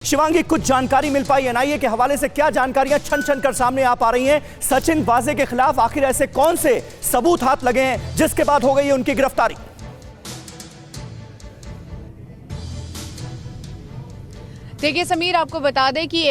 शिवांगी, कुछ जानकारी मिल पाई एनआईए के हवाले से? क्या जानकारियां छन छन कर सामने आ पा रही हैं सचिन वाजे के खिलाफ? आखिर ऐसे कौन से सबूत हाथ लगे हैं जिसके बाद हो गई है उनकी गिरफ्तारी? देखिए समीर, आपको बता दें कि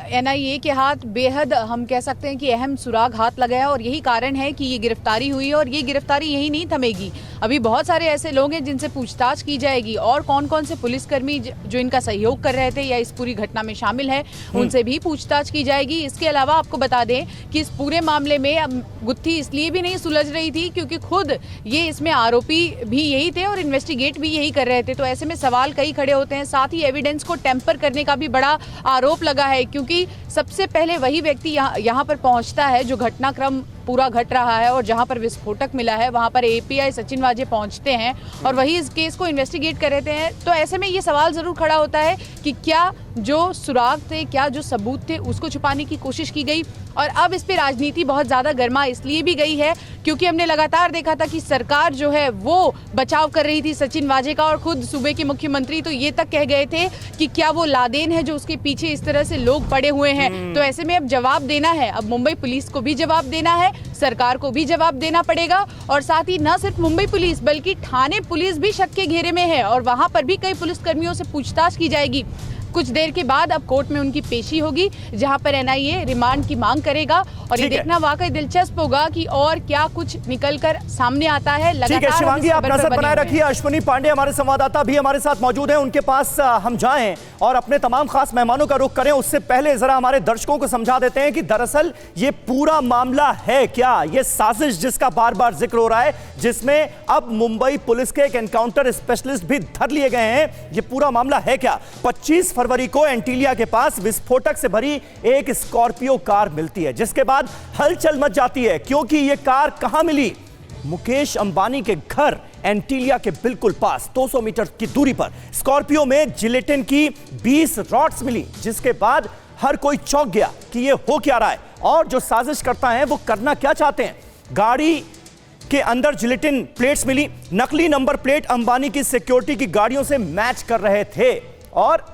एनआईए के हाथ बेहद, हम कह सकते हैं कि अहम सुराग हाथ लगा है और यही कारण है कि ये गिरफ्तारी हुई है। और ये गिरफ्तारी यही नहीं थमेगी, अभी बहुत सारे ऐसे लोग हैं जिनसे पूछताछ की जाएगी और कौन कौन से पुलिसकर्मी जो इनका सहयोग कर रहे थे या इस पूरी घटना में शामिल है उनसे भी पूछताछ की जाएगी। इसके अलावा आपको बता दें कि इस पूरे मामले में गुत्थी इसलिए भी नहीं सुलझ रही थी क्योंकि खुद ये इसमें आरोपी भी यही थे और इन्वेस्टिगेट भी यही कर रहे थे। तो ऐसे में सवाल कई खड़े होते हैं। साथ ही एविडेंस को टेम्पर करने का भी बड़ा आरोप लगा है क्योंकि सबसे पहले वही व्यक्ति यहाँ पर पहुंचता है जो घटनाक्रम पूरा घट रहा है और जहां पर विस्फोटक मिला है वहां पर एपीआई सचिन वाजे पहुंचते हैं और वही इस केस को इन्वेस्टिगेट कर रहे हैं। तो ऐसे में ये सवाल जरूर खड़ा होता है कि क्या जो सुराग थे, क्या जो सबूत थे, उसको छुपाने की कोशिश की गई। और अब इस पे राजनीति बहुत ज्यादा गर्मा इसलिए भी गई है क्योंकि हमने लगातार देखा था कि सरकार जो है वो बचाव कर रही थी सचिन वाजे का और खुद सूबे के मुख्यमंत्री तो ये तक कह गए थे कि क्या वो लादेन है जो उसके पीछे इस तरह से लोग पड़े हुए हैं। तो ऐसे में अब जवाब देना है, अब मुंबई पुलिस को भी जवाब देना है, सरकार को भी जवाब देना पड़ेगा। और साथ ही न सिर्फ मुंबई पुलिस बल्कि ठाणे पुलिस भी शक के घेरे में है और वहां पर भी कई पुलिसकर्मियों से पूछताछ की जाएगी। कुछ देर के बाद अब कोर्ट में उनकी पेशी होगी जहां पर एनआईए रिमांड की मांग करेगा और ये देखना वाकई दिलचस्प होगा कि और क्या कुछ निकलकर सामने आता है। ठीक है शिवांगी, आप नजर बनाए रखिए। अश्विनी पांडे हमारे संवाददाता भी हमारे साथ मौजूद हैं, उनके पास हम जाएं और अपने तमाम खास मेहमानों का रुख करें। उससे पहले जरा हमारे दर्शकों को समझा देते हैं कि दरअसल ये पूरा मामला है क्या, ये साजिश जिसका बार बार जिक्र हो रहा है, जिसमें अब मुंबई पुलिस के एक एनकाउंटर स्पेशलिस्ट भी धर लिए गए हैं, ये पूरा मामला है क्या? 25 फरवरी को एंटीलिया के पास विस्फोटक से भरी एक स्कॉर्पियो कार मिलती है जिसके बाद हलचल मच जाती है क्योंकि यह कार कहां मिली? मुकेश अंबानी के घर एंटीलिया के बिल्कुल पास 200 मीटर की दूरी पर स्कॉर्पियो में जिलेटिन की 20 रॉड्स मिली, जिसके बाद हर कोई चौंक गया कि यह हो क्या रहा है और जो साजिश करता है वो करना क्या चाहते हैं। गाड़ी के अंदर जिलेटिन प्लेट्स मिली, नकली नंबर प्लेट अंबानी की सिक्योरिटी की गाड़ियों से मैच कर रहे थे और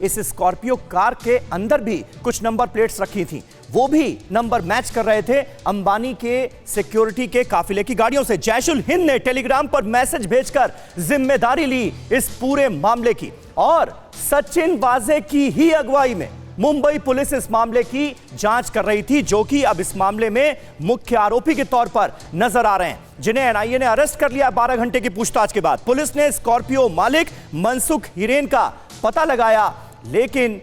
इस स्कॉर्पियो कार के अंदर भी कुछ नंबर प्लेट्स रखी थी, वो भी नंबर मैच कर रहे थे अंबानी के सिक्योरिटी के काफिले की गाड़ियों से। जैशुल हिंद ने टेलीग्राम पर मैसेज भेजकर जिम्मेदारी ली इस पूरे मामले की और सचिन वाजे की ही अगुवाई में मुंबई पुलिस इस मामले की जांच कर रही थी, जो कि अब इस मामले में मुख्य आरोपी के तौर पर नजर आ रहे हैं, जिन्हें एनआईए ने अरेस्ट कर लिया 12 घंटे की पूछताछ के बाद। पुलिस ने स्कॉर्पियो मालिक मनसुख हिरेन का पता लगाया, लेकिन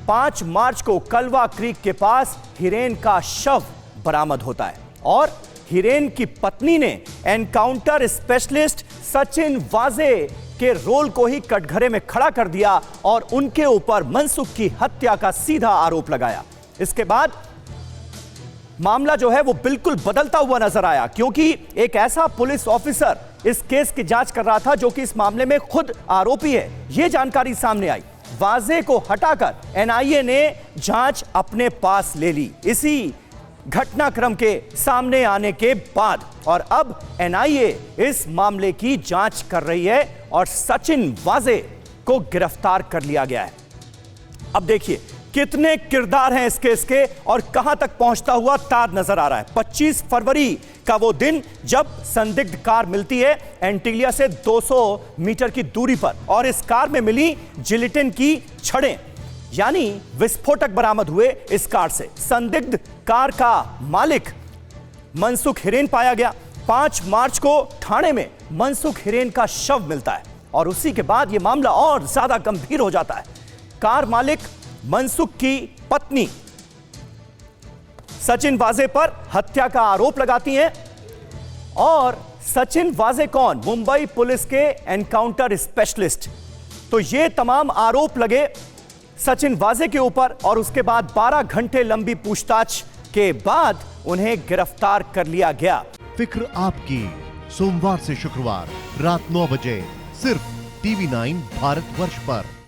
5 मार्च को कलवा क्रीक के पास हिरेन का शव बरामद होता है और हिरेन की पत्नी ने एनकाउंटर स्पेशलिस्ट सचिन वाजे के रोल को ही कटघरे में खड़ा कर दिया और उनके ऊपर मनसुख की हत्या का सीधा आरोप लगाया। इसके बाद मामला जो है वो बिल्कुल बदलता हुआ नजर आया क्योंकि एक ऐसा पुलिस ऑफिसर इस केस की जांच कर रहा था जो कि इस मामले में खुद आरोपी है, यह जानकारी सामने आई। वाजे को हटाकर एनआईए ने जांच अपने पास ले ली इसी घटनाक्रम के सामने आने के बाद और अब एनआईए इस मामले की जांच कर रही है और सचिन वाजे को गिरफ्तार कर लिया गया है। अब देखिए कितने किरदार हैं इस केस के और कहां तक पहुंचता हुआ तार नजर आ रहा है। 25 फरवरी का वो दिन जब संदिग्ध कार मिलती है एंटीलिया से 200 मीटर की दूरी पर और इस कार में मिली जिलेटिन की छड़ें, यानी विस्फोटक बरामद हुए इस कार से। संदिग्ध कार का मालिक मनसुख हिरेन पाया गया। 5 मार्च को ठाणे में मनसुख हिरेन का शव मिलता है और उसी के बाद यह मामला और ज्यादा गंभीर हो जाता है। कार मालिक मनसुख की पत्नी सचिन वाजे पर हत्या का आरोप लगाती हैं और सचिन वाजे कौन? मुंबई पुलिस के एनकाउंटर स्पेशलिस्ट। तो ये तमाम आरोप लगे सचिन वाजे के ऊपर और उसके बाद 12 घंटे लंबी पूछताछ के बाद उन्हें गिरफ्तार कर लिया गया। फिक्र आपकी, सोमवार से शुक्रवार रात 9 बजे सिर्फ TV9 भारतवर्ष पर।